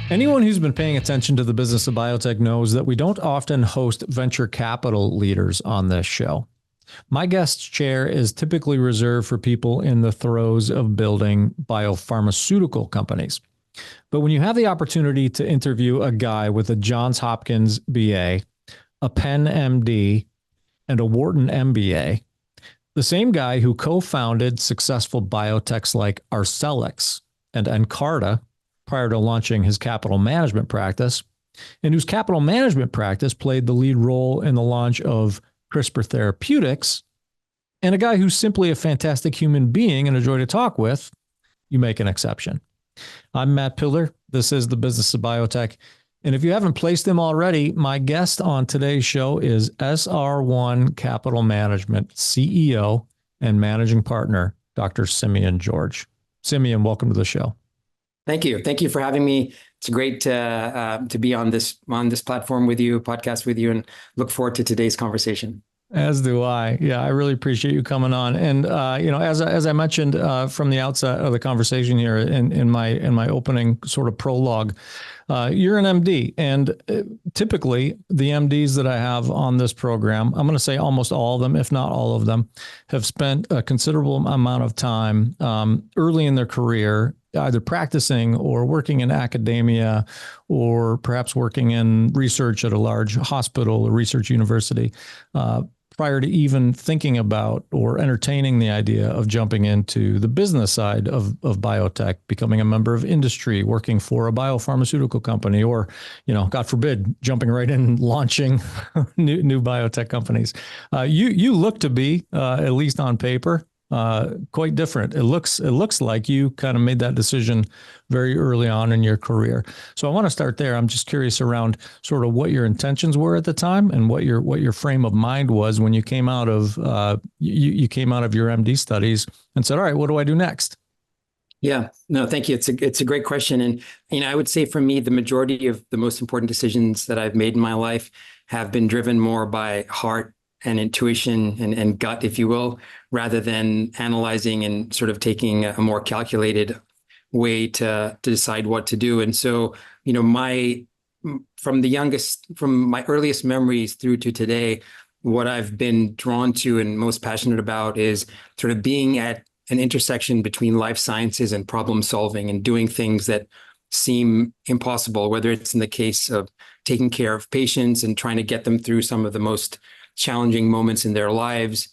Anyone who's been paying attention to the business of biotech knows that we don't often host venture capital leaders on this show. My guest chair is typically reserved for people in the throes of building biopharmaceutical companies. But when you have the opportunity to interview a guy with a Johns Hopkins BA, a Penn MD, and a Wharton MBA, the same guy who co-founded successful biotechs like Arcellx and Nkarta prior to launching his capital management practice, and whose capital management practice played the lead role in the launch of CRISPR therapeutics, and a guy who's simply a fantastic human being and a joy to talk with, you make an exception. I'm Matt Pillar. This is the Business of Biotech. And if you haven't placed him already, my guest on today's show is SR1 Capital Management CEO and Managing Partner, Dr. Simeon George. Simeon, welcome to the show. Thank you. Thank you for having me. It's great to be on this platform with you, podcast with you, and look forward to today's conversation. As do I. Yeah, I really appreciate you coming on. And as I mentioned from the outset of the conversation here in my opening sort of prologue, you're an MD, and typically the MDs that I have on this program, I'm going to say almost all of them, if not all of them, have spent a considerable amount of time early in their career either practicing or working in academia, or perhaps working in research at a large hospital or research university, prior to even thinking about or entertaining the idea of jumping into the business side of biotech, becoming a member of industry, working for a biopharmaceutical company, or, God forbid, jumping right in and launching new biotech companies. You look to be, at least on paper, quite different. It looks like you kind of made that decision very early on in your career. So I want to start there. I'm just curious around sort of what your intentions were at the time and what your frame of mind was when you came out of you came out of your MD studies and said, all right, what do I do next? Yeah, no, thank you. It's a great question. And, I would say for me, the majority of the most important decisions that I've made in my life have been driven more by heart and intuition and gut, if you will, rather than analyzing and sort of taking a more calculated way to decide what to do. And so, from my earliest memories through to today, what I've been drawn to and most passionate about is sort of being at an intersection between life sciences and problem solving and doing things that seem impossible, whether it's in the case of taking care of patients and trying to get them through some of the most challenging moments in their lives,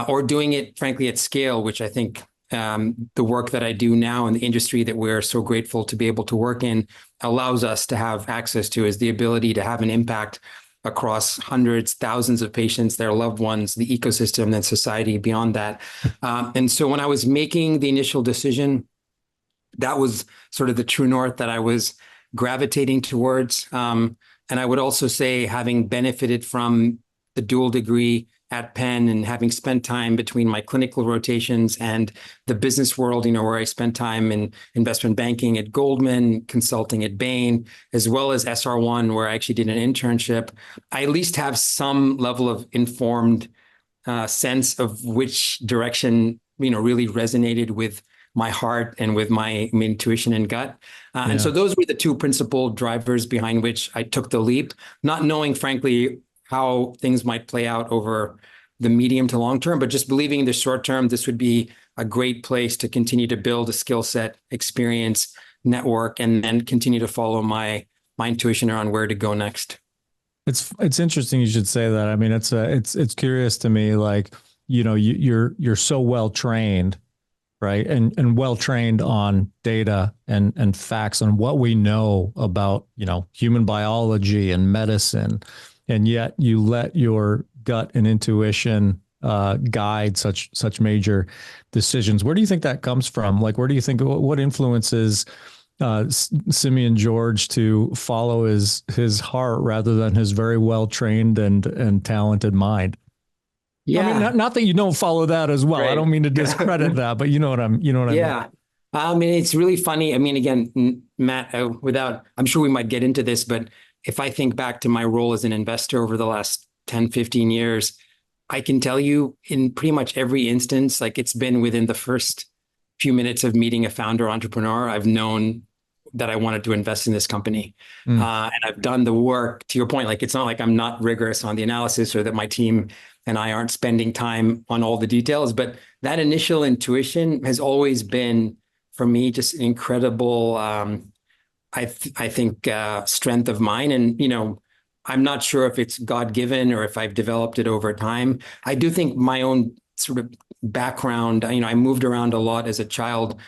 or doing it, frankly, at scale, which I think the work that I do now in the industry that we're so grateful to be able to work in allows us to have access to, is the ability to have an impact across hundreds, thousands of patients, their loved ones, the ecosystem, and society beyond that. And so when I was making the initial decision, that was sort of the true north that I was gravitating towards. And I would also say, having benefited from the dual degree at Penn and having spent time between my clinical rotations and the business world, where I spent time in investment banking at Goldman, consulting at Bain, as well as SR1, where I actually did an internship, I at least have some level of informed sense of which direction, really resonated with my heart and with my intuition and gut. And so those were the two principal drivers behind which I took the leap, not knowing, frankly, how things might play out over the medium to long term, but just believing in the short term, this would be a great place to continue to build a skill set, experience, network, and then continue to follow my intuition around where to go next. It's interesting you should say that. I mean, it's curious to me, like, you're so well trained, right? And well trained on data and facts on what we know about, human biology and medicine. And yet you let your gut and intuition guide such major decisions. Where do you think that comes from? Like, where do you think, what influences Simeon George to follow his heart rather than his very well trained and talented mind? Yeah, I mean, not that you don't follow that as well. Right. I don't mean to discredit that, but you know what I mean. Yeah. I mean, it's really funny. I mean, again, Matt, I'm sure we might get into this, but if I think back to my role as an investor over the last 10, 15 years, I can tell you in pretty much every instance, like, it's been within the first few minutes of meeting a founder entrepreneur, I've known that I wanted to invest in this company. Mm. And I've done the work. To your point, like it's not like I'm not rigorous on the analysis or that my team and I aren't spending time on all the details, but that initial intuition has always been, for me, just an incredible, I think, strength of mine. And, I'm not sure if it's God-given or if I've developed it over time. I do think my own sort of background, I moved around a lot as a child,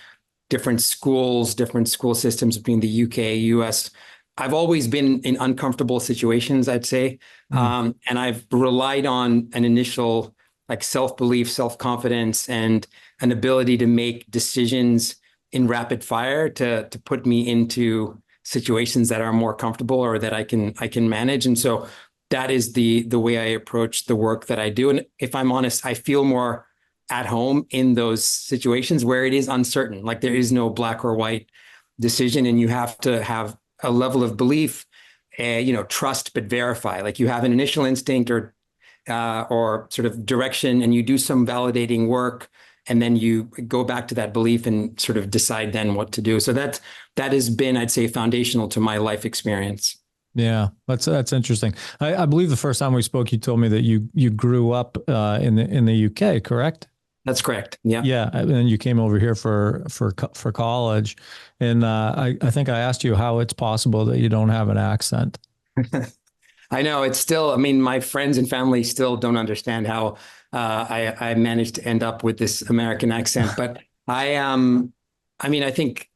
different schools, different school systems between the UK, US. I've always been in uncomfortable situations, I'd say. And I've relied on an initial like self-belief, self-confidence, and an ability to make decisions in rapid fire to put me into situations that are more comfortable or that I can manage. And so that is the way I approach the work that I do. And if I'm honest, I feel more at home in those situations where it is uncertain, like there is no black or white decision, and you have to have a level of belief, trust, but verify. Like you have an initial instinct or sort of direction, and you do some validating work, and then you go back to that belief and sort of decide then what to do. So that has been, I'd say, foundational to my life experience. Yeah, that's interesting. I believe the first time we spoke, you told me that you grew up in the UK, correct? That's correct. Yeah. Yeah, and then you came over here for college, and I think I asked you how it's possible that you don't have an accent. I know it's still. I mean, my friends and family still don't understand how I managed to end up with this American accent. But I think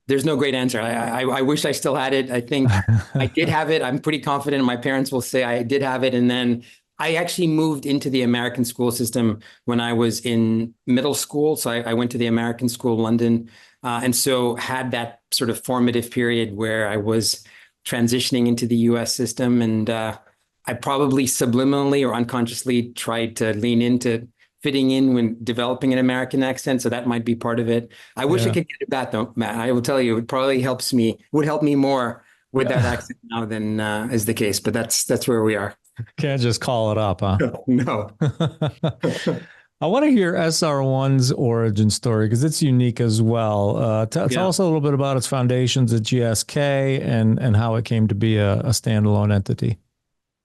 there's no great answer. I wish I still had it. I think I did have it. I'm pretty confident. My parents will say I did have it. And then I actually moved into the American school system when I was in middle school. So I went to the American School, London, and so had that sort of formative period where I was transitioning into the US system. And I probably subliminally or unconsciously tried to lean into fitting in when developing an American accent. So that might be part of it. I wish I could get it back though, Matt. I will tell you, it probably would help me more with that accent now than is the case, but that's where we are. Can't just call it up, huh? No. I want to hear SR1's origin story because it's unique as well. Tell us a little bit about its foundations at GSK and how it came to be a standalone entity.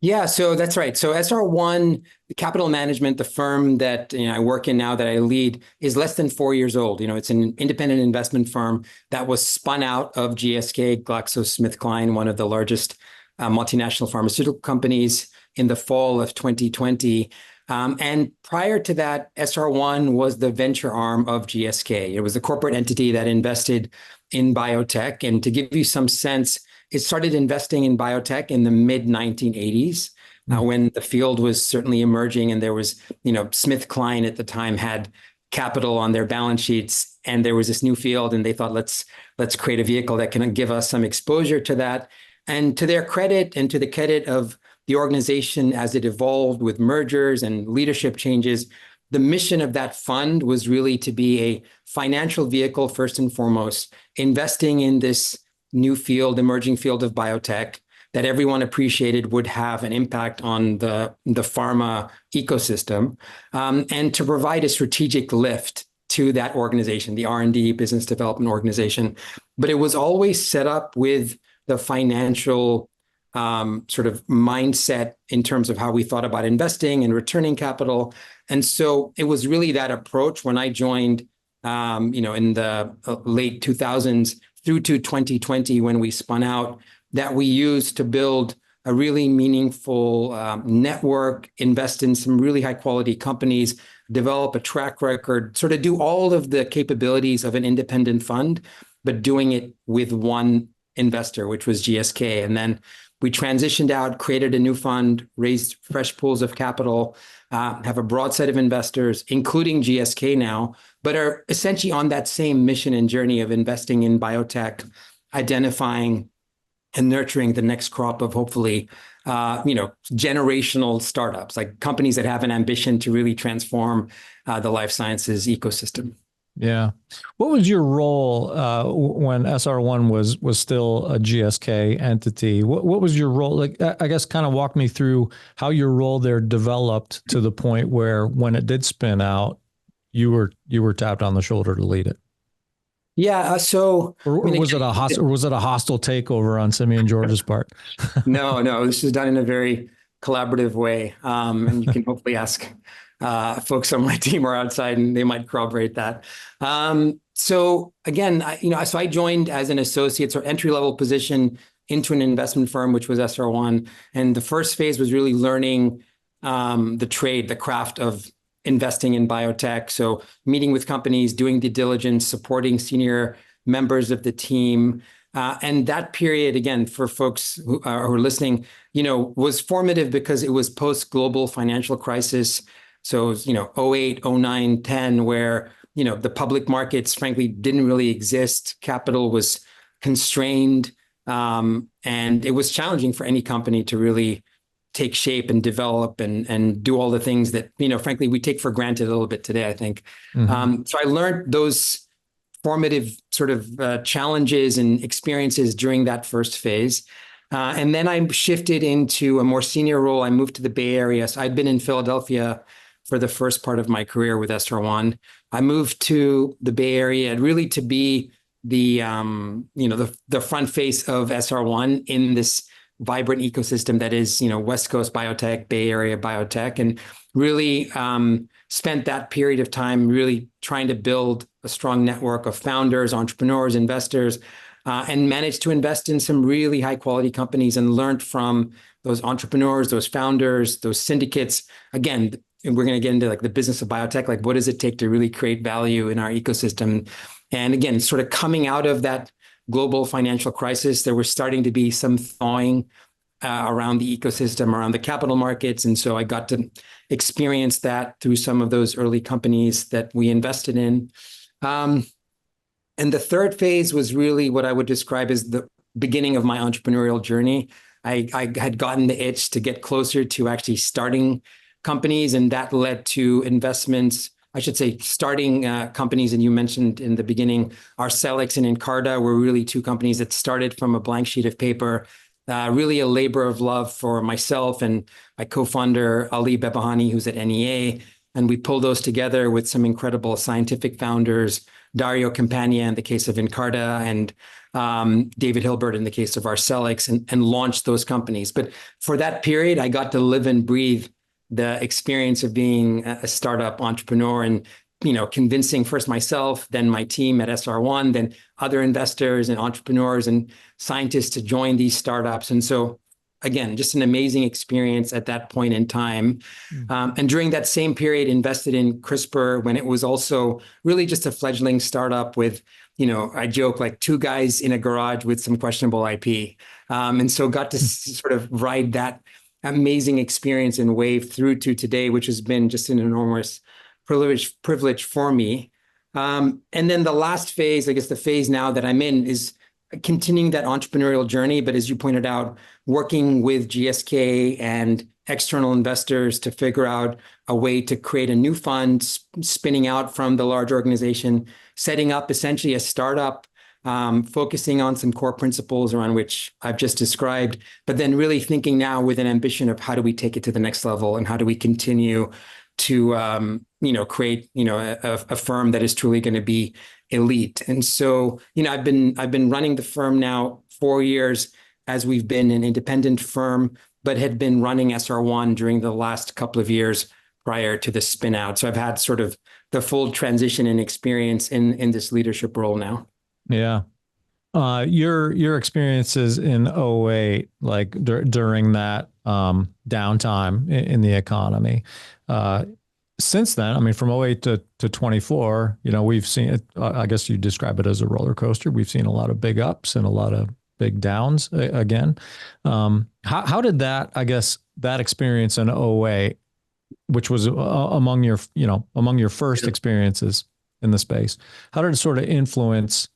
Yeah, so that's right. So SR1 Capital Management, the firm that I work in now that I lead, is less than 4 years old. It's an independent investment firm that was spun out of GSK, GlaxoSmithKline, one of the largest multinational pharmaceutical companies, in the fall of 2020. And prior to that, SR1 was the venture arm of GSK. It was a corporate entity that invested in biotech. And to give you some sense, it started investing in biotech in the mid 1980s, when the field was certainly emerging, and there was, SmithKline at the time had capital on their balance sheets, and there was this new field, and they thought, let's create a vehicle that can give us some exposure to that. And to their credit, and to the credit of the organization as it evolved with mergers and leadership changes, the mission of that fund was really to be a financial vehicle, first and foremost, investing in this new field, emerging field of biotech that everyone appreciated would have an impact on the pharma ecosystem, and to provide a strategic lift to that organization, the R&D business development organization. But it was always set up with the financial sort of mindset in terms of how we thought about investing and returning capital. And so it was really that approach when I joined, in the late 2000s through to 2020, when we spun out, that we used to build a really meaningful network, invest in some really high quality companies, develop a track record, sort of do all of the capabilities of an independent fund, but doing it with one investor, which was GSK. And then we transitioned out, created a new fund, raised fresh pools of capital, have a broad set of investors, including GSK now, but are essentially on that same mission and journey of investing in biotech, identifying and nurturing the next crop of hopefully, generational startups, like companies that have an ambition to really transform the life sciences ecosystem. Yeah. What was your role when SR1 was still a GSK entity? What was your role? Like, I guess kind of walk me through how your role there developed to the point where when it did spin out, you were tapped on the shoulder to lead it. Yeah. So, I Or mean, was it a hostile, or was it a hostile takeover on Simeon George's part? no, this is done in a very collaborative way. And you can hopefully ask folks on my team or outside, and they might corroborate that. So again, so I joined as an associate or entry level position into an investment firm, which was SR1. And the first phase was really learning the trade, the craft of investing in biotech. So meeting with companies, doing due diligence, supporting senior members of the team. And that period, again, for folks who are listening, was formative because it was post-global financial crisis. So, it was, 08, 09, 10, where, the public markets, frankly, didn't really exist. Capital was constrained. And it was challenging for any company to really take shape and develop and do all the things that, frankly, we take for granted a little bit today, I think. So I learned those formative sort of challenges and experiences during that first phase. And then I shifted into a more senior role. I moved to the Bay Area. So I'd been in Philadelphia for the first part of my career with SR1. I moved to the Bay Area really to be the front face of SR1 in this vibrant ecosystem that is, West Coast biotech, Bay Area biotech, and really spent that period of time really trying to build a strong network of founders, entrepreneurs, investors, and managed to invest in some really high quality companies and learned from those entrepreneurs, those founders, those syndicates. Again, we're going to get into like the business of biotech, like what does it take to really create value in our ecosystem? And again, sort of coming out of that global financial crisis, there was starting to be some thawing around the ecosystem, around the capital markets. And so I got to experience that through some of those early companies that we invested in. And the third phase was really what I would describe as the beginning of my entrepreneurial journey. I had gotten the itch to get closer to actually starting companies, and that led to investments. I should say starting companies, and you mentioned in the beginning, Arcellx and Nkarta were really two companies that started from a blank sheet of paper, really a labor of love for myself and my co-founder, Ali Bebahani, who's at NEA. And we pulled those together with some incredible scientific founders, Dario Campagna in the case of Nkarta, and David Hilbert in the case of Arcellx, and launched those companies. But for that period, I got to live and breathe the experience of being a startup entrepreneur and, convincing first myself, then my team at SR1, then other investors and entrepreneurs and scientists to join these startups. And so, again, just an amazing experience at that point in time. And during that same period, invested in CRISPR when it was also really just a fledgling startup with, I joke, like two guys in a garage with some questionable IP. And so got to sort of ride that amazing experience and wave through to today, which has been just an enormous privilege for me. And then the last phase, I guess the phase now that I'm in, is continuing that entrepreneurial journey. But as you pointed out, working with GSK and external investors to figure out a way to create a new fund, spinning out from the large organization, setting up essentially a startup, focusing on some core principles around which I've just described, but then really thinking now with an ambition of how do we take it to the next level and how do we continue to create a firm that is truly going to be elite. And so I've been running the firm now 4 years as we've been an independent firm, but had been running SR1 during the last couple of years prior to the spin out. So I've had sort of the full transition and experience in this leadership role now. Yeah. Your experiences in '08, like during that downtime in the economy. Since then, I mean, from '08 to 24, we've seen it. I guess you describe it as a roller coaster. We've seen a lot of big ups and a lot of big downs again. How did that, I guess, that experience in '08, which was among your first experiences in the space, how did it sort of influence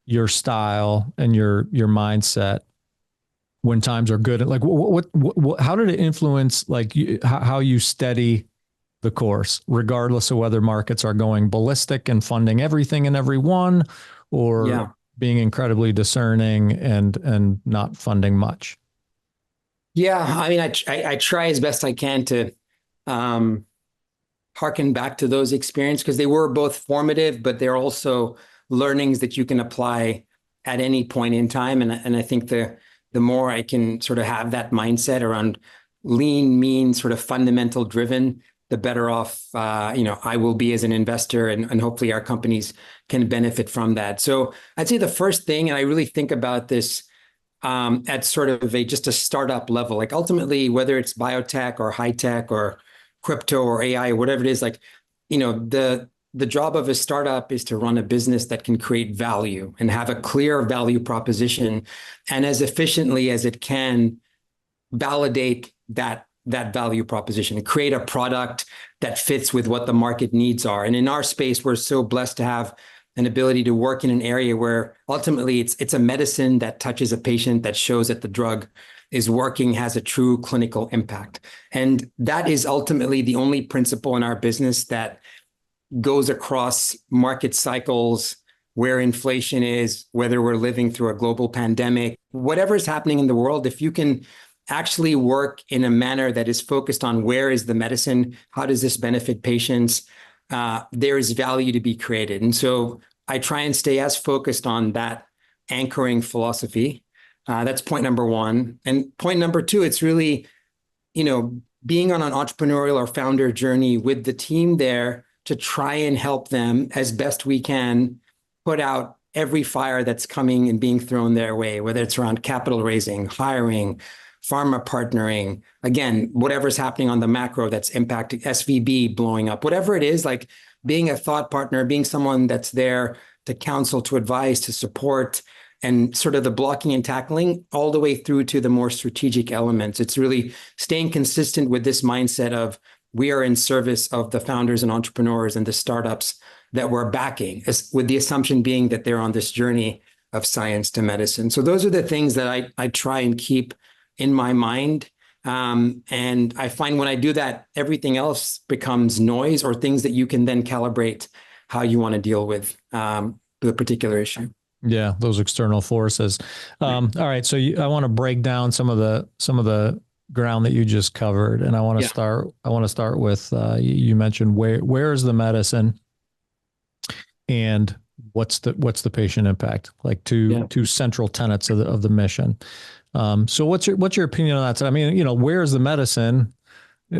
your style and your mindset when times are good? Like how did it influence how you steady the course, regardless of whether markets are going ballistic and funding everything and everyone, or being incredibly discerning and not funding much? Yeah, I mean, I try as best I can to harken back to those experiences because they were both formative, but they're also learnings that you can apply at any point in time. And I think the more I can sort of have that mindset around lean, mean, sort of fundamental driven, the better off, I will be as an investor, and hopefully our companies can benefit from that. So I'd say the first thing, and I really think about this at sort of just a startup level, like ultimately, whether it's biotech or high tech or crypto or AI or whatever it is, like, the job of a startup is to run a business that can create value and have a clear value proposition, and as efficiently as it can validate that value proposition, create a product that fits with what the market needs are. And in our space, we're so blessed to have an ability to work in an area where ultimately it's a medicine that touches a patient, that shows that the drug is working, has a true clinical impact. And that is ultimately the only principle in our business that goes across market cycles, where inflation is, whether we're living through a global pandemic, whatever is happening in the world. If you can actually work in a manner that is focused on where is the medicine, how does this benefit patients, there is value to be created. And so I try and stay as focused on that anchoring philosophy. That's point number one. And point number two, it's really, being on an entrepreneurial or founder journey with the team there to try and help them as best we can put out every fire that's coming and being thrown their way, whether it's around capital raising, hiring, pharma partnering, again, whatever's happening on the macro that's impacting SVB blowing up, whatever it is, like being a thought partner, being someone that's there to counsel, to advise, to support, and sort of the blocking and tackling all the way through to the more strategic elements. It's really staying consistent with this mindset of we are in service of the founders and entrepreneurs and the startups that we're backing, with the assumption being that they're on this journey of science to medicine. So those are the things that I try and keep in my mind. And I find when I do that, everything else becomes noise or things that you can then calibrate how you want to deal with the particular issue. Yeah, those external forces. All right, so I want to break down some of the ground that you just covered, and I want to start. I want to start with you mentioned where is the medicine, and what's the patient impact? Like two central tenets of the mission. So what's your opinion on that? So, I mean, where's the medicine?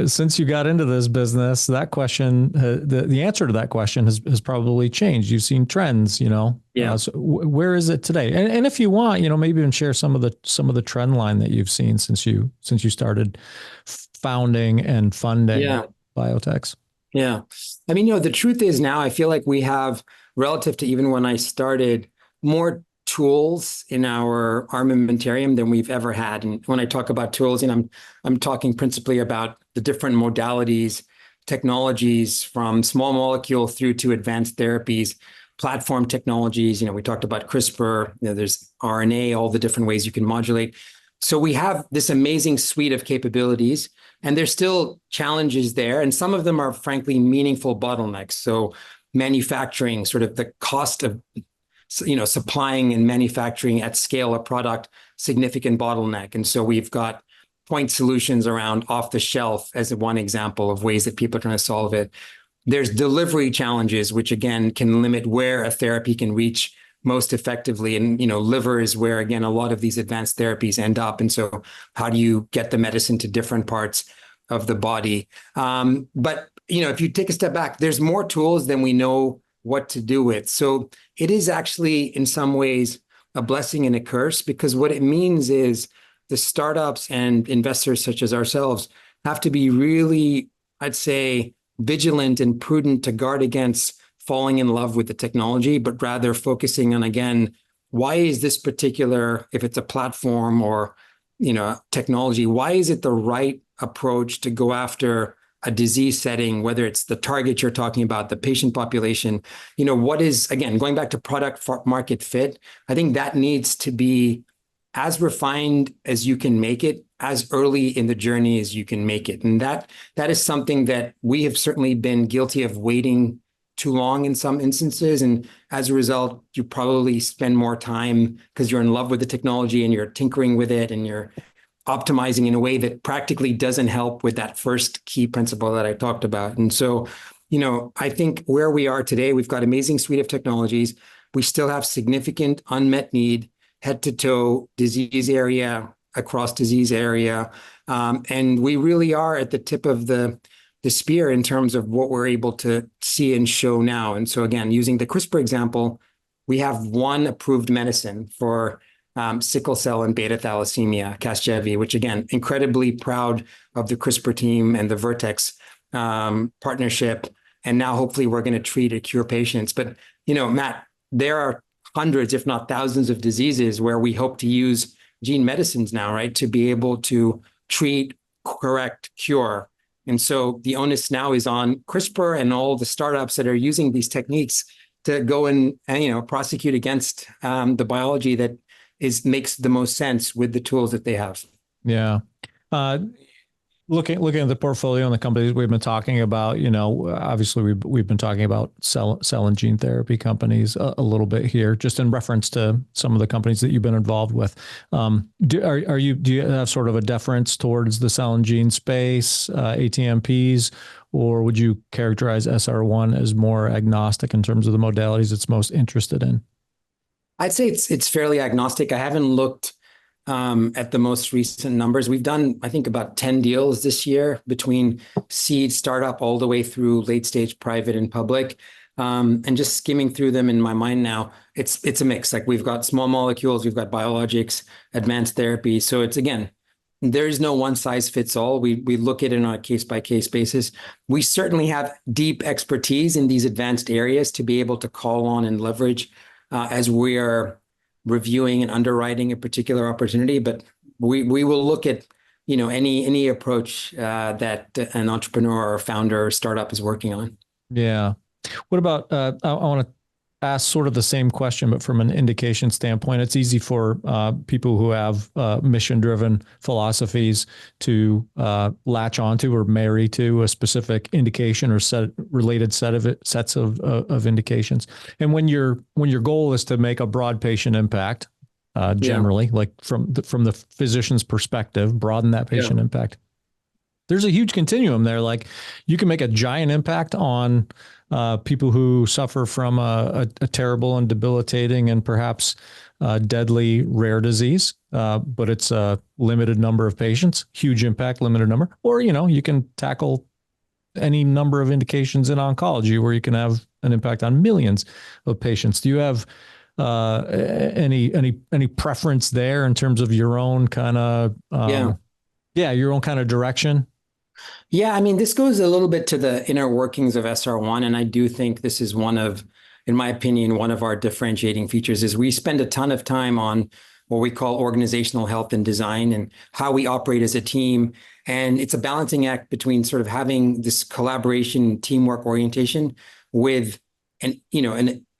Since you got into this business, that question, the answer to that question has probably changed. You've seen trends, so where is it today? And if you want, maybe even share some of the trend line that you've seen since you started founding and funding biotechs. Yeah. I mean, the truth is now I feel like we have, relative to even when I started, more tools in our armamentarium than we've ever had. And when I talk about tools, I'm talking principally about the different modalities, technologies, from small molecule through to advanced therapies, platform technologies. We talked about CRISPR, there's RNA, all the different ways you can modulate. So we have this amazing suite of capabilities, and there's still challenges there. And some of them are frankly meaningful bottlenecks. So manufacturing, sort of the cost of supplying and manufacturing at scale a product, significant bottleneck. And so we've got point solutions around off the shelf as one example of ways that people are trying to solve it. There's delivery challenges, which again can limit where a therapy can reach most effectively. And, liver is where, again, a lot of these advanced therapies end up. And so how do you get the medicine to different parts of the body? But, if you take a step back, there's more tools than we know what to do with. So it is actually in some ways a blessing and a curse, because what it means is the startups and investors such as ourselves have to be really, I'd say, vigilant and prudent to guard against falling in love with the technology, but rather focusing on, again, why is this particular, if it's a platform or, technology, why is it the right approach to go after a disease setting, whether it's the target you're talking about, the patient population, what is, again, going back to product market fit, I think that needs to be as refined as you can make it, as early in the journey as you can make it. And that is something that we have certainly been guilty of waiting too long in some instances. And as a result, you probably spend more time because you're in love with the technology and you're tinkering with it and you're optimizing in a way that practically doesn't help with that first key principle that I talked about. And so, I think where we are today, we've got amazing suite of technologies. we still have significant unmet need, head to toe, disease area, across disease area. And we really are at the tip of the spear in terms of what we're able to see and show now. And so again, using the CRISPR example, we have one approved medicine for sickle cell and beta thalassemia, Casgevy, which again, incredibly proud of the CRISPR team and the Vertex partnership. And now hopefully we're going to treat or cure patients. But, Matt, there are hundreds, if not thousands of diseases where we hope to use gene medicines now, right, to be able to treat, correct, cure. And so the onus now is on CRISPR and all the startups that are using these techniques to go and prosecute against the biology that makes the most sense with the tools that they have. Yeah. Looking at the portfolio and the companies we've been talking about, obviously we've been talking about cell and gene therapy companies a little bit here, just in reference to some of the companies that you've been involved with. Do you have sort of a deference towards the cell and gene space, ATMPs, or would you characterize SR1 as more agnostic in terms of the modalities it's most interested in? I'd say it's fairly agnostic. I haven't looked at the most recent numbers. We've done, I think, about 10 deals this year between seed, startup, all the way through late stage, private and public. And just skimming through them in my mind now, it's a mix. Like we've got small molecules, we've got biologics, advanced therapy. So it's, again, there is no one size fits all. We look at it on a case by case basis. We certainly have deep expertise in these advanced areas to be able to call on and leverage as we are reviewing and underwriting a particular opportunity, but we will look at any approach that an entrepreneur or founder or startup is working on. Yeah. What about I want to ask sort of the same question, but from an indication standpoint. It's easy for people who have mission-driven philosophies to latch onto or marry to a specific indication or sets of indications. And when your goal is to make a broad patient impact, generally, like from the physician's perspective, broaden that patient impact. There's a huge continuum there. Like you can make a giant impact on people who suffer from a terrible and debilitating and perhaps deadly rare disease, but it's a limited number of patients, huge impact, limited number. Or, you can tackle any number of indications in oncology where you can have an impact on millions of patients. Do you have any preference there in terms of your own kind of your own kind of direction? Yeah, I mean, this goes a little bit to the inner workings of SR1, and I do think this is in my opinion, one of our differentiating features is we spend a ton of time on what we call organizational health and design and how we operate as a team. And it's a balancing act between sort of having this collaboration, teamwork orientation with an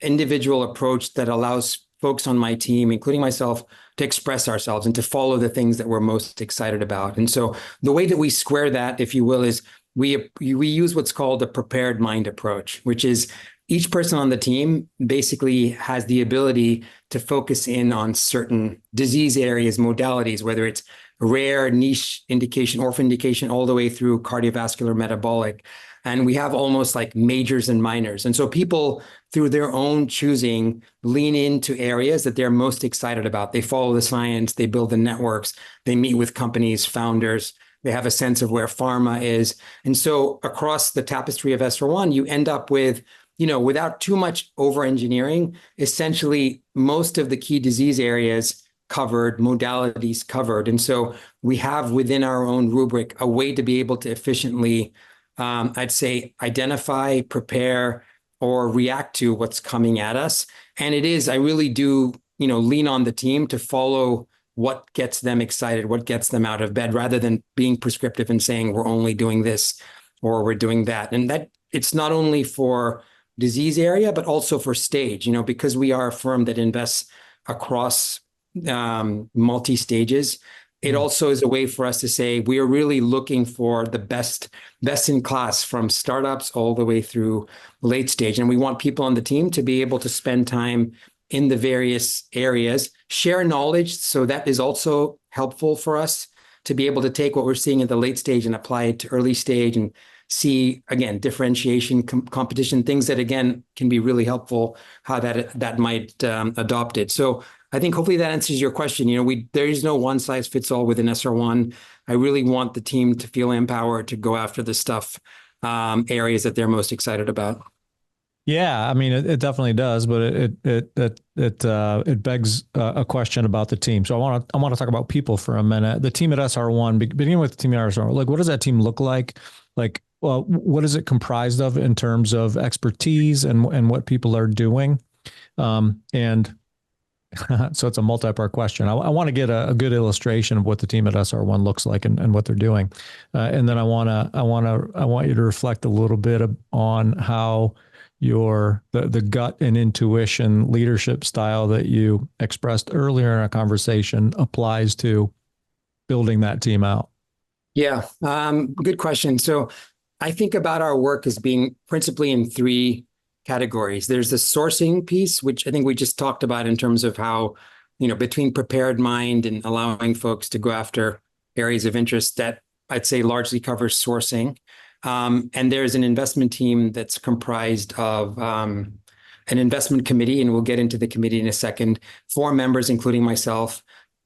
individual approach that allows folks on my team, including myself, to express ourselves and to follow the things that we're most excited about. And so the way that we square that, if you will, is we use what's called a prepared mind approach, which is each person on the team basically has the ability to focus in on certain disease areas, modalities, whether it's rare, niche indication, orphan indication, all the way through cardiovascular, metabolic. And we have almost like majors and minors. And so people, through their own choosing, lean into areas that they're most excited about. They follow the science, they build the networks, they meet with companies, founders, they have a sense of where pharma is. And so across the tapestry of SR1, you end up with, without too much over-engineering, essentially most of the key disease areas covered, modalities covered. And so we have within our own rubric a way to be able to efficiently I'd say identify, prepare, or react to what's coming at us. And I really do, lean on the team to follow what gets them excited, what gets them out of bed, rather than being prescriptive and saying we're only doing this or we're doing that. And that it's not only for disease area, but also for stage, because we are a firm that invests across multi-stages. It also is a way for us to say we are really looking for the best in class from startups all the way through late stage. And we want people on the team to be able to spend time in the various areas, share knowledge. So that is also helpful for us to be able to take what we're seeing at the late stage and apply it to early stage and see, again, differentiation, competition, things that, again, can be really helpful, how that might adopt it. So I think hopefully that answers your question. There is no one size fits all within SR1. I really want the team to feel empowered to go after the stuff, areas that they're most excited about. Yeah, I mean, it definitely does, but it begs a question about the team. So I want to talk about people for a minute. The team at SR1, beginning with the team at SR1, like, what does that team look like? Like, well, what is it comprised of in terms of expertise and what people are doing? And so it's a multi-part question. I want to get a good illustration of what the team at SR1 looks like and what they're doing, and then I want you to reflect a little bit on how the gut and intuition leadership style that you expressed earlier in our conversation applies to building that team out. Yeah, good question. So I think about our work as being principally in three categories. There's the sourcing piece, which I think we just talked about in terms of how, between prepared mind and allowing folks to go after areas of interest, that I'd say largely covers sourcing. And there's an investment team that's comprised of an investment committee, and we'll get into the committee in a second, 4 members, including myself,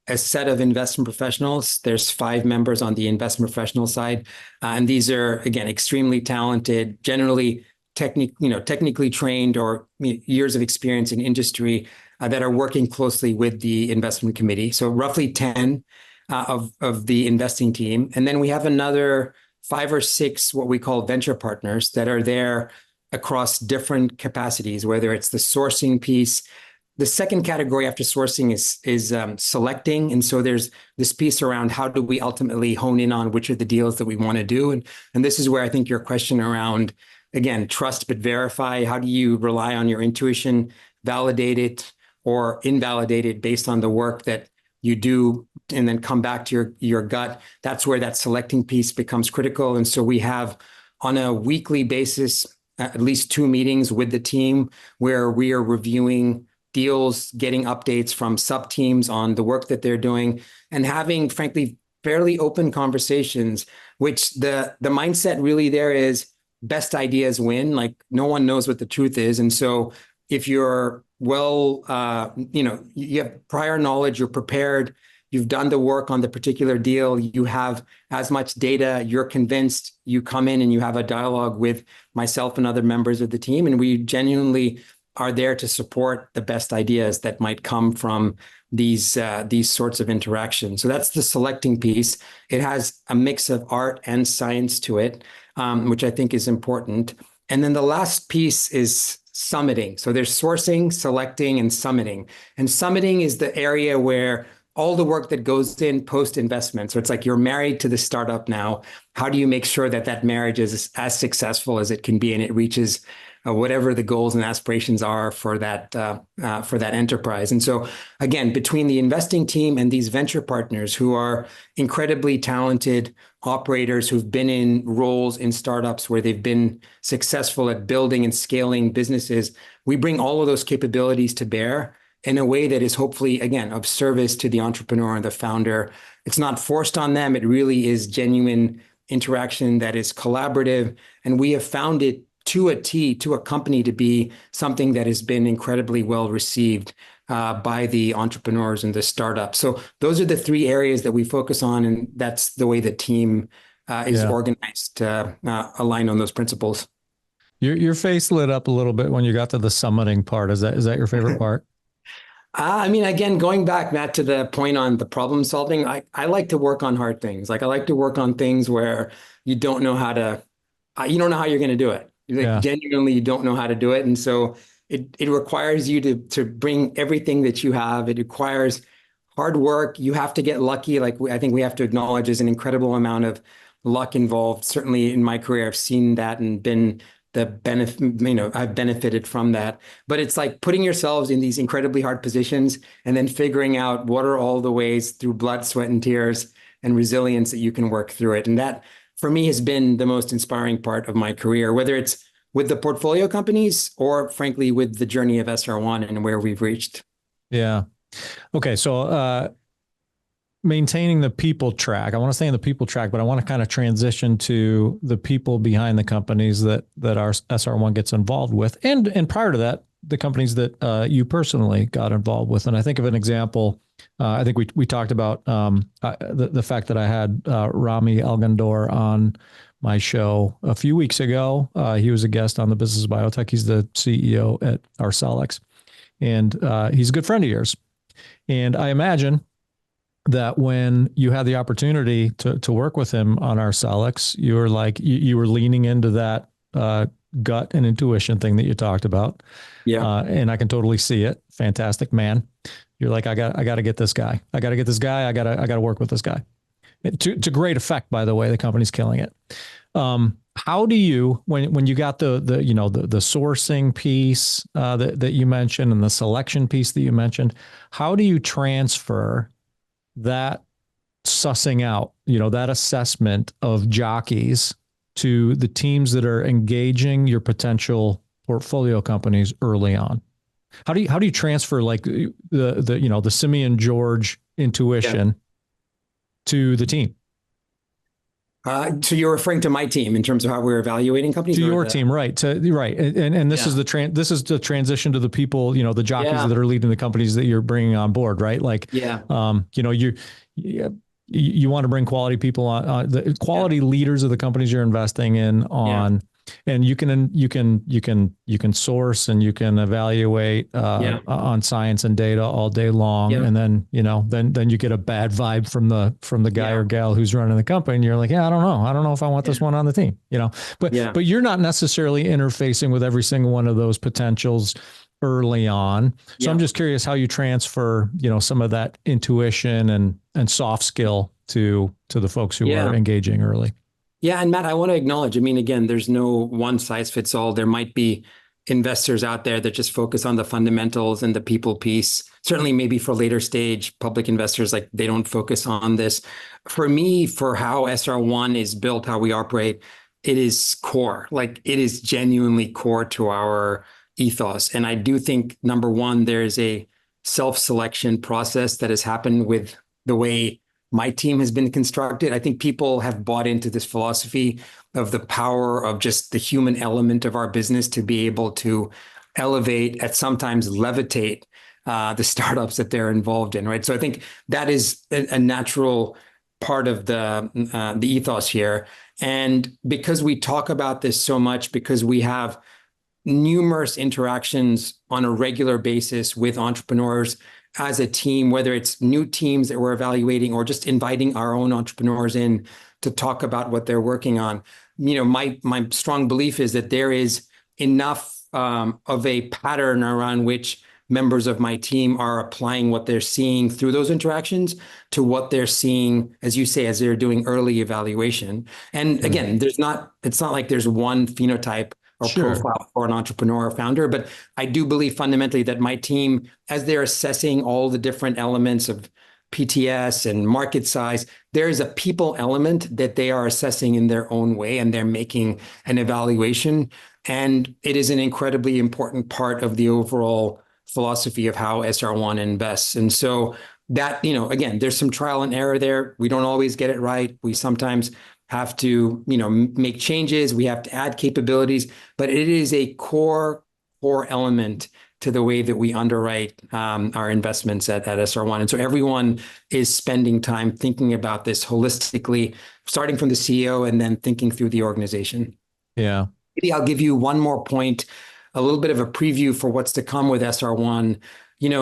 a set of investment professionals. There's 5 members on the investment professional side. And these are, again, extremely talented, generally technically trained or years of experience in industry that are working closely with the investment committee. So roughly 10 of the investing team. And then we have another 5 or 6 what we call venture partners that are there across different capacities, whether it's the sourcing piece. The second category after sourcing is selecting. And so there's this piece around how do we ultimately hone in on which are the deals that we want to do. And this is where I think your question around, again, trust but verify, how do you rely on your intuition, validate it or invalidate it based on the work that you do, and then come back to your gut. That's where that selecting piece becomes critical. And so we have on a weekly basis, at least 2 meetings with the team where we are reviewing deals, getting updates from sub teams on the work that they're doing, and having, frankly, fairly open conversations, which the mindset really there is best ideas win. Like, no one knows what the truth is. And so if you're you have prior knowledge, you're prepared, you've done the work on the particular deal, you have as much data, you're convinced, you come in and you have a dialogue with myself and other members of the team, and we genuinely are there to support the best ideas that might come from these sorts of interactions. So that's the selecting piece. It has a mix of art and science to it, which I think is important. And then the last piece is summiting. So there's sourcing, selecting, and summiting. And summiting is the area where all the work that goes in post-investment. So it's like you're married to the startup now. How do you make sure that that marriage is as successful as it can be and it reaches whatever the goals and aspirations are for that enterprise? And so, again, between the investing team and these venture partners who are incredibly talented operators who've been in roles in startups where they've been successful at building and scaling businesses, we bring all of those capabilities to bear in a way that is hopefully, again, of service to the entrepreneur and the founder. It's not forced on them. It really is genuine interaction that is collaborative. And we have found it to a T, to a company, to be something that has been incredibly well received by the entrepreneurs and the startups. So those are the 3 areas that we focus on, and that's the way the team is organized, aligned on those principles. Your face lit up a little bit when you got to the summiting part. Is that your favorite part? I mean, again, going back, Matt, to the point on the problem solving, I like to work on hard things. Like, I like to work on things where you don't know how you're going to do it. Like, genuinely, you don't know how to do it. And so it requires you to bring everything that you have. It requires hard work. You have to get lucky. Like, I think we have to acknowledge there's an incredible amount of luck involved. Certainly in my career, I've seen that and been the benefit, I've benefited from that. But it's like putting yourselves in these incredibly hard positions and then figuring out what are all the ways through blood, sweat, and tears and resilience that you can work through it. And that, for me, has been the most inspiring part of my career, whether it's with the portfolio companies or, frankly, with the journey of SR1 and where we've reached. Yeah. Okay. So maintaining the people track. I want to stay in the people track, but I want to kind of transition to the people behind the companies that our SR1 gets involved with, and prior to that, the companies that you personally got involved with. And I think of an example. I think we talked about the fact that I had Rami Elghandour on my show a few weeks ago. He was a guest on the Business of Biotech. He's the CEO at Arcellx, and he's a good friend of yours. And I imagine that when you had the opportunity to work with him on Arcellx, you were like, you were leaning into that gut and intuition thing that you talked about. Yeah. And I can totally see it. Fantastic man. You're like, I got to get this guy. I got to get this guy. I got to work with this guy. To great effect, by the way. The company's killing it. How do you, when you got the sourcing piece that you mentioned and the selection piece that you mentioned, how do you transfer that sussing out, that assessment of jockeys to the teams that are engaging your potential portfolio companies early on? How do you transfer like the Simeon George intuition to the team? So you're referring to my team in terms of how we're evaluating companies? To your team, right? Right, and this is the transition to the people, the jockeys that are leading the companies that you're bringing on board, right? Like, you want to bring quality people on, the quality leaders of the companies you're investing in on. And you can source and you can evaluate on science and data all day long, and then then you get a bad vibe from the guy or gal who's running the company, and you're like, I don't know if I want this one on the team, but you're not necessarily interfacing with every single one of those potentials early on. So I'm just curious how you transfer some of that intuition and soft skill to the folks who are engaging early. Yeah. And Matt, I want to acknowledge, again, there's no one size fits all. There might be investors out there that just focus on the fundamentals and the people piece. Certainly maybe for later stage public investors, like they don't focus on this. For me, for how SR1 is built, how we operate, it is core. Like it is genuinely core to our ethos. And I do think, number one, there is a self-selection process that has happened with the way my team has been constructed. I think people have bought into this philosophy of the power of just the human element of our business to be able to elevate and sometimes levitate the startups that they're involved in, right? So I think that is a natural part of the ethos here. And because we talk about this so much, because we have numerous interactions on a regular basis with entrepreneurs as a team, whether it's new teams that we're evaluating or just inviting our own entrepreneurs in to talk about what they're working on. My strong belief is that there is enough of a pattern around which members of my team are applying what they're seeing through those interactions to what they're seeing, as you say, as they're doing early evaluation. And again, it's not like there's one phenotype or profile for an entrepreneur or founder. But I do believe fundamentally that my team, as they're assessing all the different elements of PTS and market size, there is a people element that they are assessing in their own way, and they're making an evaluation. And it is an incredibly important part of the overall philosophy of how SR1 invests. And so that, again, there's some trial and error there. We don't always get it right. We sometimes have to, make changes. We have to add capabilities, but it is a core element to the way that we underwrite our investments at SR1. And so everyone is spending time thinking about this holistically, starting from the CEO and then thinking through the organization. Yeah. Maybe I'll give you one more point, a little bit of a preview for what's to come with SR1.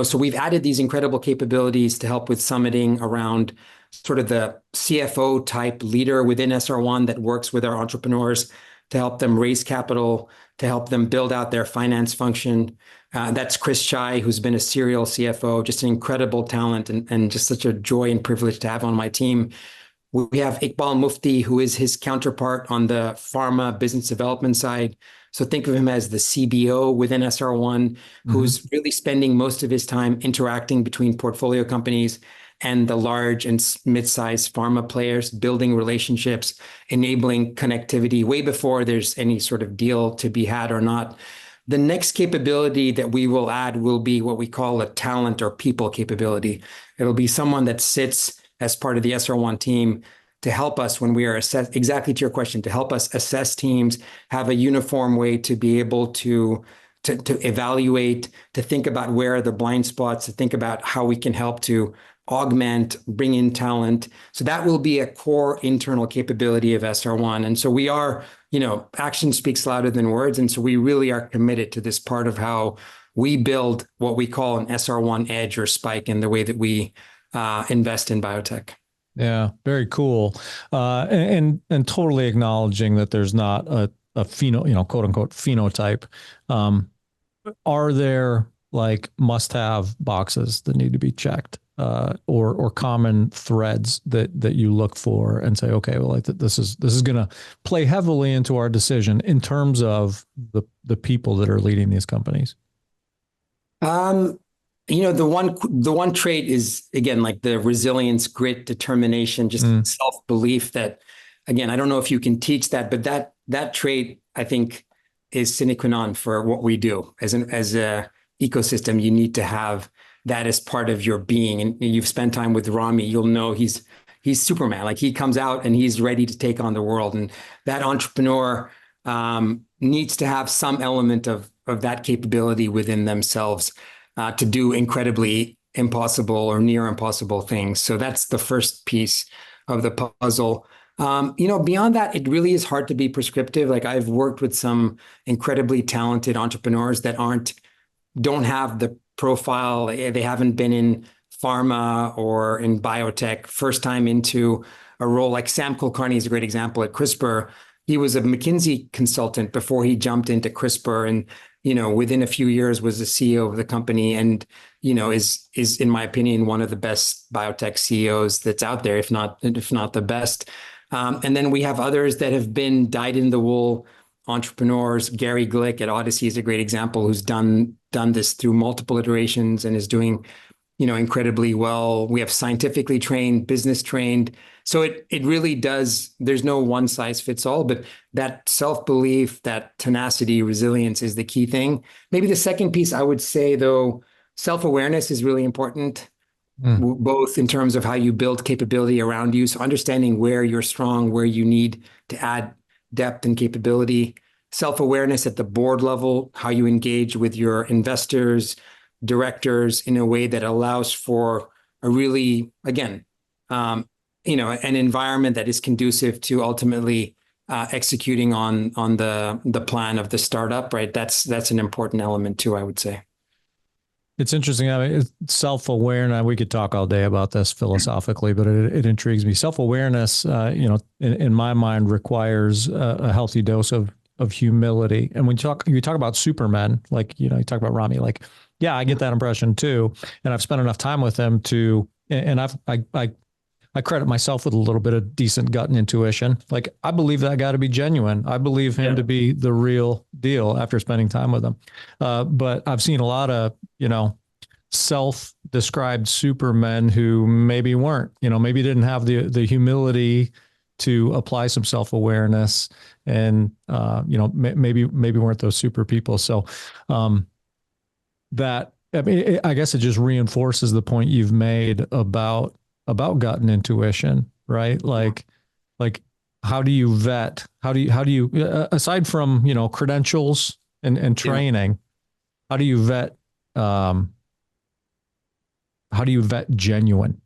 So we've added these incredible capabilities to help with summiting around sort of the CFO type leader within SR1 that works with our entrepreneurs to help them raise capital, to help them build out their finance function. That's Chris Chai, who's been a serial CFO, just an incredible talent and just such a joy and privilege to have on my team. We have Iqbal Mufti, who is his counterpart on the pharma business development side. So think of him as the CBO within SR1, who's really spending most of his time interacting between portfolio companies and the large and mid-sized pharma players, building relationships, enabling connectivity way before there's any sort of deal to be had or not. The next capability that we will add will be what we call a talent or people capability. It'll be someone that sits as part of the SR1 team to help us when we are exactly to your question, to help us assess teams, have a uniform way to be able to evaluate, to think about where are the blind spots, to think about how we can help to augment, bring in talent. So that will be a core internal capability of SR1. And so we are, action speaks louder than words. And so we really are committed to this part of how we build what we call an SR1 edge or spike in the way that we invest in biotech. Yeah, very cool. And totally acknowledging that there's not a quote unquote phenotype. Are there like must-have boxes that need to be checked, or common threads that you look for and say, okay, well, this is going to play heavily into our decision in terms of the people that are leading these companies? The one trait is, again, like the resilience, grit, determination, just self-belief that, again, I don't know if you can teach that, but that trait, I think, is sine qua non for what we do. As a ecosystem, you need to have that as part of your being. And you've spent time with Rami, you'll know he's Superman. Like, he comes out and he's ready to take on the world. And that entrepreneur needs to have some element of that capability within themselves to do incredibly impossible or near impossible things. So that's the first piece of the puzzle. Beyond that, it really is hard to be prescriptive. Like, I've worked with some incredibly talented entrepreneurs that don't have the profile. They haven't been in pharma or in biotech. First time into a role, like Sam Kulkarni is a great example at CRISPR. He was a McKinsey consultant before he jumped into CRISPR, and within a few years was the CEO of the company, and is in my opinion one of the best biotech CEOs that's out there, if not the best. And then we have others that have been dyed-in-the-wool entrepreneurs. Gary Glick at Odyssey is a great example, who's done this through multiple iterations and is doing incredibly well. We have scientifically trained, business trained. So it really does, there's no one size fits all, but that self-belief, that tenacity, resilience is the key thing. Maybe the second piece I would say, though, self-awareness is really important, both in terms of how you build capability around you. So understanding where you're strong, where you need to add depth and capability, self-awareness at the board level, how you engage with your investors, directors in a way that allows for a really, again, an environment that is conducive to ultimately executing on the plan of the startup, right? That's an important element too, I would say. It's interesting. I mean, self-awareness, we could talk all day about this philosophically, but it intrigues me. Self-awareness, in my mind, requires a healthy dose of humility. And when you talk about Superman, like, you talk about Rami, like, yeah, I get that impression too. And I've spent enough time with him and I credit myself with a little bit of decent gut and intuition. Like, I believe that guy to be genuine. I believe him to be the real deal after spending time with him. But I've seen a lot of, self-described supermen who maybe weren't, maybe didn't have the humility to apply some self-awareness, and, maybe weren't those super people. So, I guess it just reinforces the point you've made about gut and intuition, right? Like how do you vet? How do you aside from, credentials and training, how do you vet? How do you vet genuine?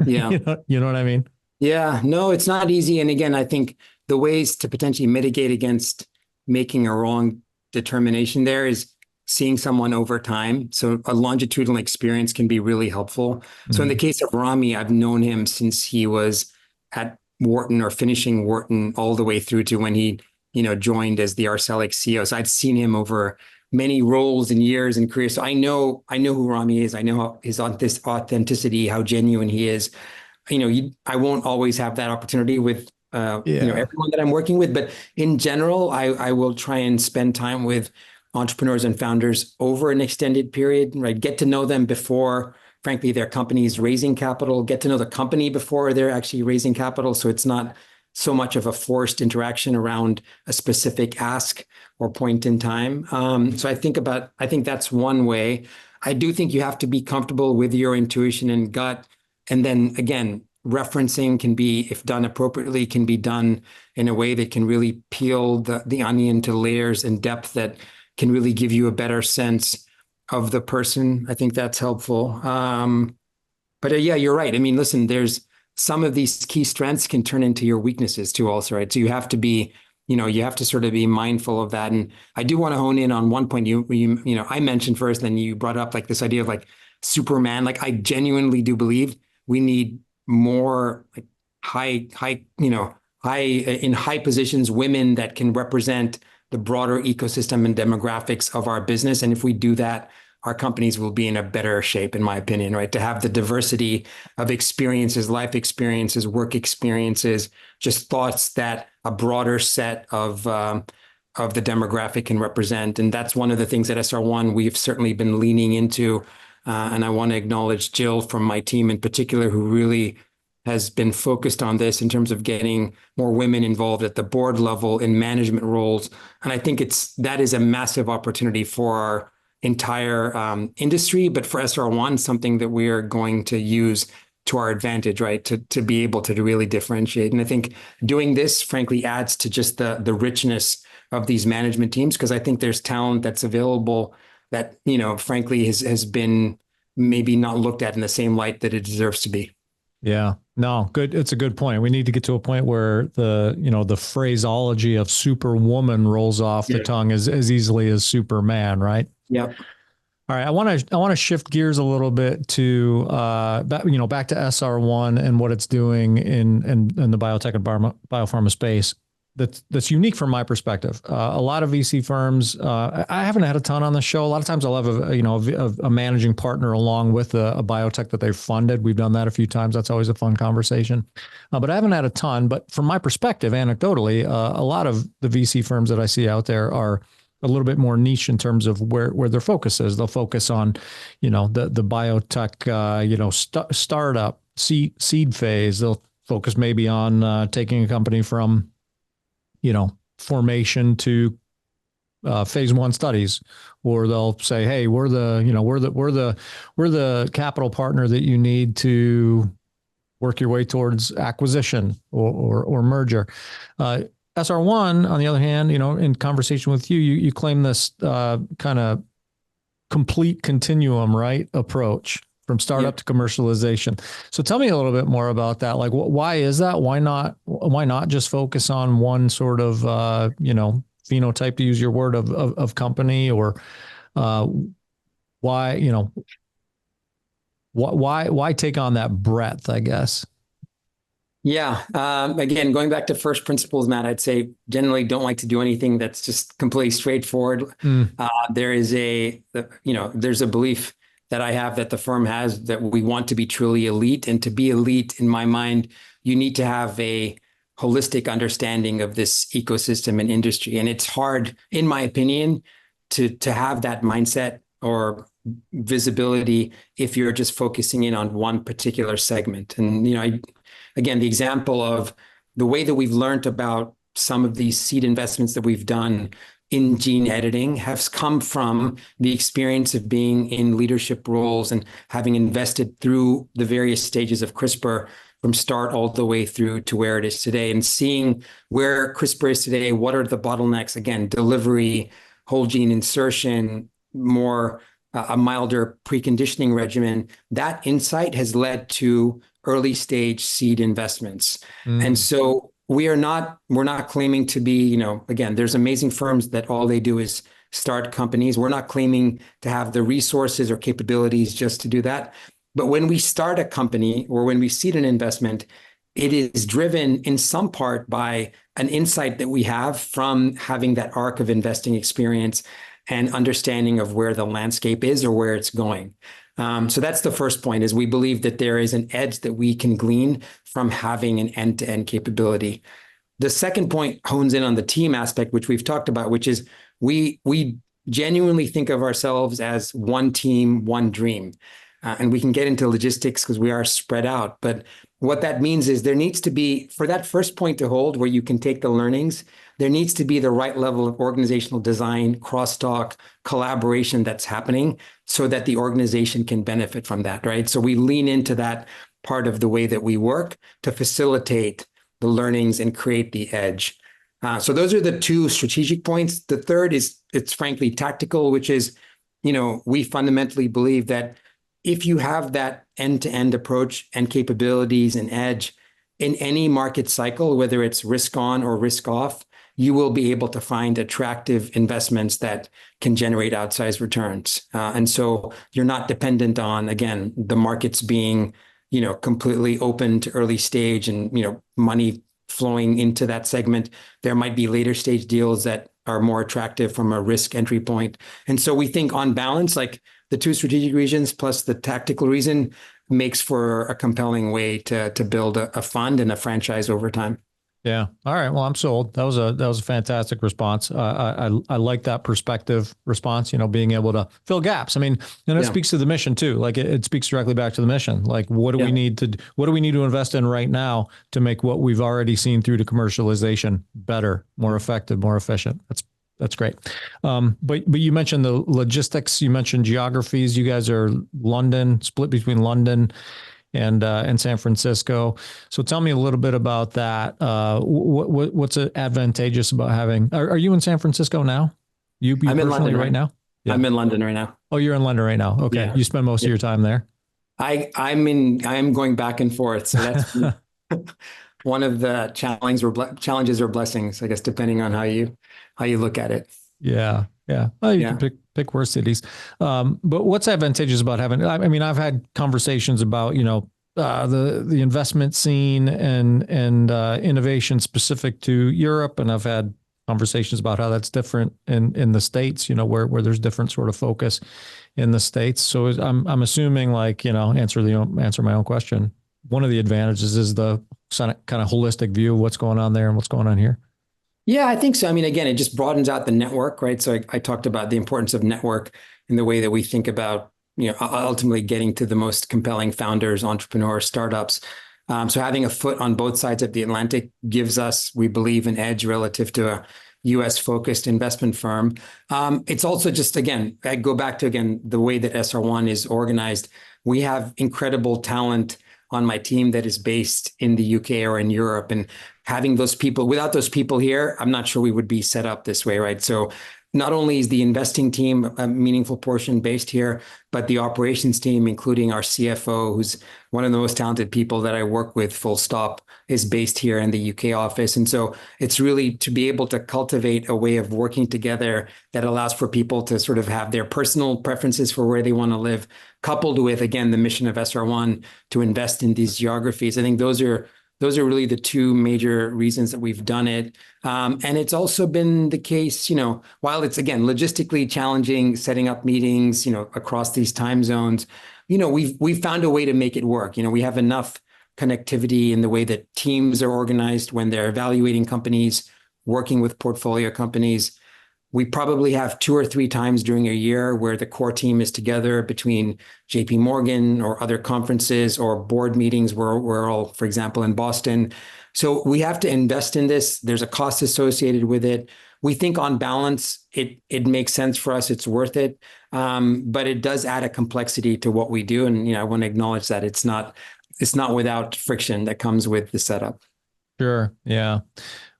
Yeah. You know what I mean? Yeah, no, it's not easy. And again, I think the ways to potentially mitigate against making a wrong determination there is seeing someone over time. So a longitudinal experience can be really helpful. So in the case of Rami, I've known him since he was at Wharton or finishing Wharton all the way through to when he, joined as the Arcellx CEO. So I'd seen him over many roles and years and careers. So I know who Rami is. I know his authenticity, how genuine he is. I won't always have that opportunity with everyone that I'm working with, but in general, I will try and spend time with entrepreneurs and founders over an extended period, right? Get to know them before, frankly, their company's raising capital, get to know the company before they're actually raising capital. So it's not so much of a forced interaction around a specific ask or point in time. So I think that's one way. I do think you have to be comfortable with your intuition and gut. And then again, referencing can be, if done appropriately, can be done in a way that can really peel the onion to layers and depth that can really give you a better sense of the person. I think that's helpful. But yeah, you're right. I mean, listen, there's some of these key strengths can turn into your weaknesses too also, right? So you have to be, you have to sort of be mindful of that. And I do want to hone in on one point I mentioned first, then you brought up like this idea of like Superman. Like I genuinely do believe we need more like high in high positions, women that can represent the broader ecosystem and demographics of our business. And if we do that, our companies will be in a better shape, in my opinion, right? To have the diversity of experiences, life experiences, work experiences, just thoughts that a broader set of the demographic can represent. And that's one of the things at SR1 we've certainly been leaning into. And I want to acknowledge Jill from my team in particular, who really has been focused on this in terms of getting more women involved at the board level in management roles. And I think that is a massive opportunity for our entire industry, but for SR1, something that we are going to use to our advantage, right? To be able to really differentiate. And I think doing this, frankly, adds to just the richness of these management teams, because I think there's talent that's available that, frankly, has been maybe not looked at in the same light that it deserves to be. Yeah, no, good. It's a good point. We need to get to a point where the phraseology of superwoman rolls off the tongue as easily as Superman, right? Yep. All right. I want to shift gears a little bit to back to SR1 and what it's doing in the biotech and biopharma space. That's unique from my perspective. A lot of VC firms, I haven't had a ton on the show. A lot of times I'll have a managing partner along with a biotech that they've funded. We've done that a few times. That's always a fun conversation. But I haven't had a ton. But from my perspective, anecdotally, a lot of the VC firms that I see out there are a little bit more niche in terms of where their focus is. They'll focus on, the biotech, startup seed phase. They'll focus maybe on taking a company from formation to phase 1 studies, or they'll say, hey, we're the capital partner that you need to work your way towards acquisition or merger. SR1, on the other hand, in conversation with you claim this kind of complete continuum, right, approach from startup to commercialization. So tell me a little bit more about that. Like, why is that? Why not just focus on one sort of, phenotype, to use your word, of company, or why take on that breadth, I guess? Yeah. Again, going back to first principles, Matt, I'd say generally don't like to do anything that's just completely straightforward. There's a belief that I have, that the firm has, that we want to be truly elite. And to be elite, in my mind, you need to have a holistic understanding of this ecosystem and industry. And it's hard, in my opinion, to have that mindset or visibility if you're just focusing in on one particular segment. And, again, the example of the way that we've learned about some of these seed investments that we've done in gene editing has come from the experience of being in leadership roles and having invested through the various stages of CRISPR from start all the way through to where it is today, and seeing where CRISPR is today. What are the bottlenecks? Again, delivery, whole gene insertion, more a milder preconditioning regimen. That insight has led to early stage seed investments. And so we're not claiming to be, again, there's amazing firms that all they do is start companies. We're not claiming to have the resources or capabilities just to do that. But when we start a company or when we seed an investment, it is driven in some part by an insight that we have from having that arc of investing experience and understanding of where the landscape is or where it's going. So that's the first point, is we believe that there is an edge that we can glean from having an end-to-end capability. The second point hones in on the team aspect, which we've talked about, which is we genuinely think of ourselves as one team, one dream. And we can get into logistics because we are spread out. But what that means is there needs to be, for that first point to hold, where you can take the learnings, there needs to be the right level of organizational design, crosstalk, collaboration that's happening so that the organization can benefit from that, right? So we lean into that part of the way that we work to facilitate the learnings and create the edge. So those are the two strategic points. The third is, it's frankly tactical, which is, we fundamentally believe that if you have that end-to-end approach and capabilities and edge in any market cycle, whether it's risk on or risk off, you will be able to find attractive investments that can generate outsized returns. And so you're not dependent on, again, the markets being, completely open to early stage and, money flowing into that segment. There might be later stage deals that are more attractive from a risk entry point. And so we think on balance, like the two strategic reasons plus the tactical reason makes for a compelling way to build a fund and a franchise over time. Yeah. All right. Well, I'm sold. That was a fantastic response. I like that perspective response, being able to fill gaps. I mean, and it speaks to the mission too. Like it speaks directly back to the mission. Like what do we need to invest in right now to make what we've already seen through to commercialization better, more effective, more efficient? That's great. But you mentioned the logistics, you mentioned geographies. You guys are London, split between London and San Francisco. So tell me a little bit about that. What's advantageous about having? Are you in San Francisco now? You I'm in London right now? Yeah. I'm in London right now. Oh, you're in London right now. Okay, you spend most of your time there. I'm going back and forth. So that's one of the challenges or blessings, I guess, depending on how you look at it. Yeah. Yeah. Well, you can pick worse cities. But what's advantageous about having, I mean, I've had conversations about, the investment scene and innovation specific to Europe. And I've had conversations about how that's different in the States, where there's different sort of focus in the States. So I'm assuming answer my own question. One of the advantages is the kind of holistic view of what's going on there and what's going on here. Yeah, I think so. I mean, again, it just broadens out the network, right? So I talked about the importance of network in the way that we think about, ultimately getting to the most compelling founders, entrepreneurs, startups. So having a foot on both sides of the Atlantic gives us, we believe, an edge relative to a US-focused investment firm. It's also just, again, I go back to, the way that SR1 is organized. We have incredible talent on my team that is based in the UK or in Europe, and having those people, without those people here, I'm not sure we would be set up this way, right? So not only is the investing team a meaningful portion based here, but the operations team, including our CFO, who's one of the most talented people that I work with, full stop, is based here in the UK office. And so it's really to be able to cultivate a way of working together that allows for people to sort of have their personal preferences for where they want to live, coupled with, again, the mission of SR1 to invest in these geographies. I think those are really the two major reasons that we've done it. And it's also been the case, while it's, again, logistically challenging, setting up meetings, across these time zones, we've found a way to make it work. We have enough connectivity in the way that teams are organized when they're evaluating companies, working with portfolio companies. We probably have 2 or 3 times during a year where the core team is together between JP Morgan or other conferences or board meetings where we're all, for example, in Boston. So we have to invest in this. There's a cost associated with it. We think on balance, it makes sense for us. It's worth it. But it does add a complexity to what we do. And, I want to acknowledge that it's not without friction that comes with the setup. Sure. Yeah.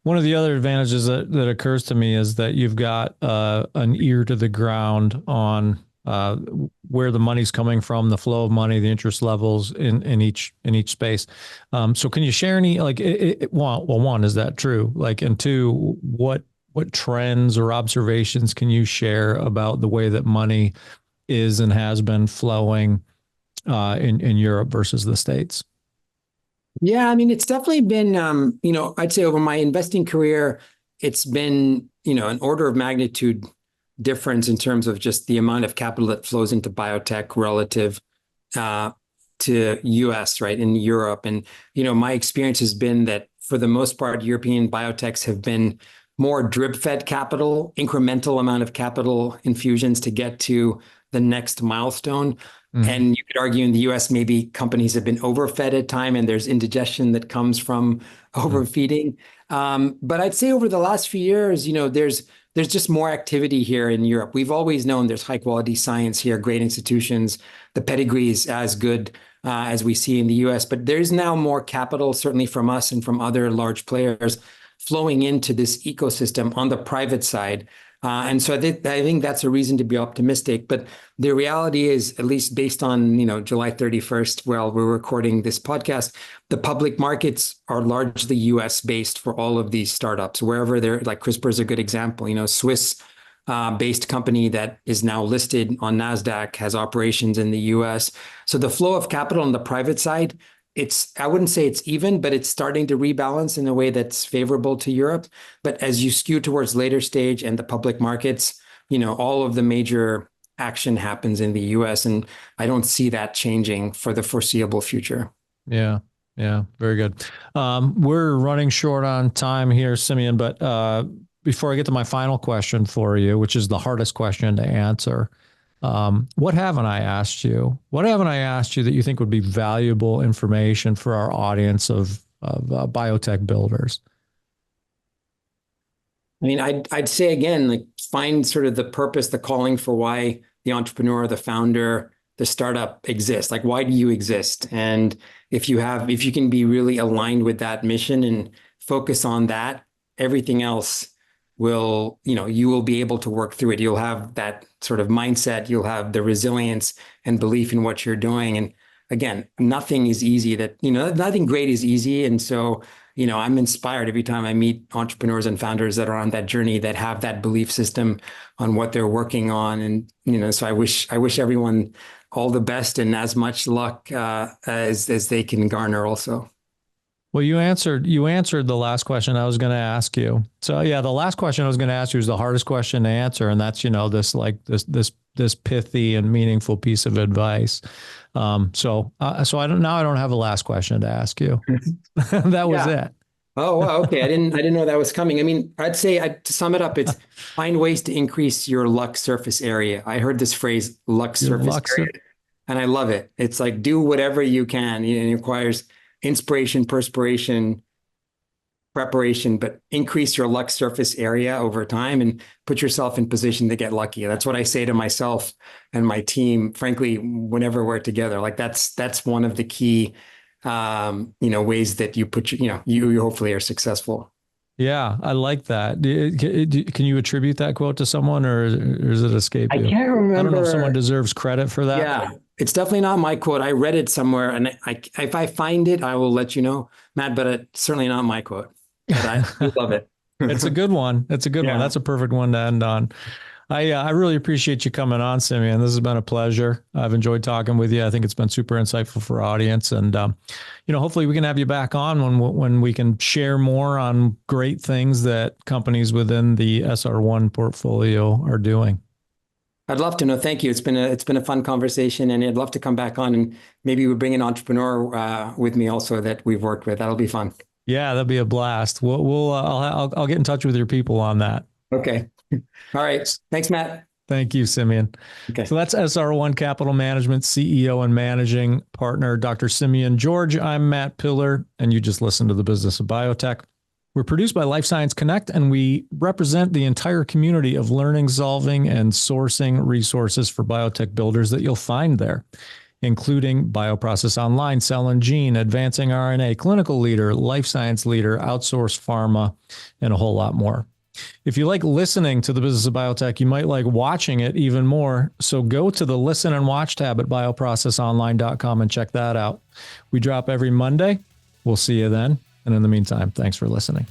One of the other advantages that occurs to me is that you've got an ear to the ground on where the money's coming from, the flow of money, the interest levels in each space. So can you share any, one, is that true? And two, what trends or observations can you share about the way that money is and has been flowing in Europe versus the States? Yeah, I mean, it's definitely been, I'd say over my investing career, it's been, an order of magnitude difference in terms of just the amount of capital that flows into biotech relative to US, right, in Europe. And, my experience has been that for the most part, European biotechs have been more drip-fed capital, incremental amount of capital infusions to get to the next milestone. And you could argue in the US, maybe companies have been overfed at time and there's indigestion that comes from overfeeding. But I'd say over the last few years, there's just more activity here in Europe. We've always known there's high quality science here, great institutions. The pedigree is as good as we see in the US. But there's now more capital, certainly from us and from other large players, flowing into this ecosystem on the private side. And so I think that's a reason to be optimistic. But the reality is, at least based on July 31st, while we're recording this podcast, the public markets are largely US based for all of these startups, wherever they're, like CRISPR is a good example, Swiss based company that is now listed on NASDAQ, has operations in the US. So the flow of capital on the private side, I wouldn't say it's even, but it's starting to rebalance in a way that's favorable to Europe. But as you skew towards later stage and the public markets, all of the major action happens in the US, and I don't see that changing for the foreseeable future. Yeah. Yeah. Very good. We're running short on time here, Simeon, but before I get to my final question for you, which is the hardest question to answer, what haven't I asked you? What haven't I asked you that you think would be valuable information for our audience of biotech builders? I mean, I'd say again, like, find sort of the purpose, the calling for why the entrepreneur, the founder, the startup exists. Like, why do you exist? And if you can be really aligned with that mission and focus on that, everything else you will be able to work through it. You'll have that sort of mindset. You'll have the resilience and belief in what you're doing. And again, nothing is easy. Nothing great is easy. And so, I'm inspired every time I meet entrepreneurs and founders that are on that journey, that have that belief system on what they're working on. And, so I wish everyone all the best and as much luck as they can garner also. Well, you answered the last question I was going to ask you. So yeah, the last question I was going to ask you is the hardest question to answer. And that's, this pithy and meaningful piece of advice. So I don't have a last question to ask you. That was it. Oh, wow. Okay. I didn't know that was coming. I mean, I'd say to sum it up, it's find ways to increase your luck surface area. I heard this phrase, luck surface area, and I love it. It's like, do whatever you can. It requires inspiration, perspiration, preparation, but increase your luck surface area over time and put yourself in position to get lucky. That's what I say to myself and my team, frankly, whenever we're together. Like, that's one of the key, ways that you put, you hopefully are successful. Yeah, I like that. Can you attribute that quote to someone, or does it escape you? I can't remember. I don't know if someone deserves credit for that. Yeah, it's definitely not my quote. I read it somewhere, and if I find it, I will let you know, Matt, but it's certainly not my quote. But I love it. It's a good one. It's a good one. That's a perfect one to end on. I really appreciate you coming on, Simeon. This has been a pleasure. I've enjoyed talking with you. I think it's been super insightful for our audience. And, hopefully we can have you back on when we can share more on great things that companies within the SR1 portfolio are doing. I'd love to know. Thank you. It's been a fun conversation, and I'd love to come back on, and maybe we bring an entrepreneur with me also that we've worked with. That'll be fun. Yeah, that'd be a blast. I'll get in touch with your people on that. Okay. All right. Thanks, Matt. Thank you, Simeon. Okay. So that's SR1 Capital Management CEO and Managing Partner, Dr. Simeon George. I'm Matt Pillar, and you just listened to the Business of Biotech. We're produced by Life Science Connect, and we represent the entire community of learning, solving, and sourcing resources for biotech builders that you'll find there, including Bioprocess Online, Cell and Gene, Advancing RNA, Clinical Leader, Life Science Leader, Outsourced Pharma, and a whole lot more. If you like listening to the Business of Biotech, you might like watching it even more. So go to the Listen and Watch tab at bioprocessonline.com and check that out. We drop every Monday. We'll see you then. And in the meantime, thanks for listening.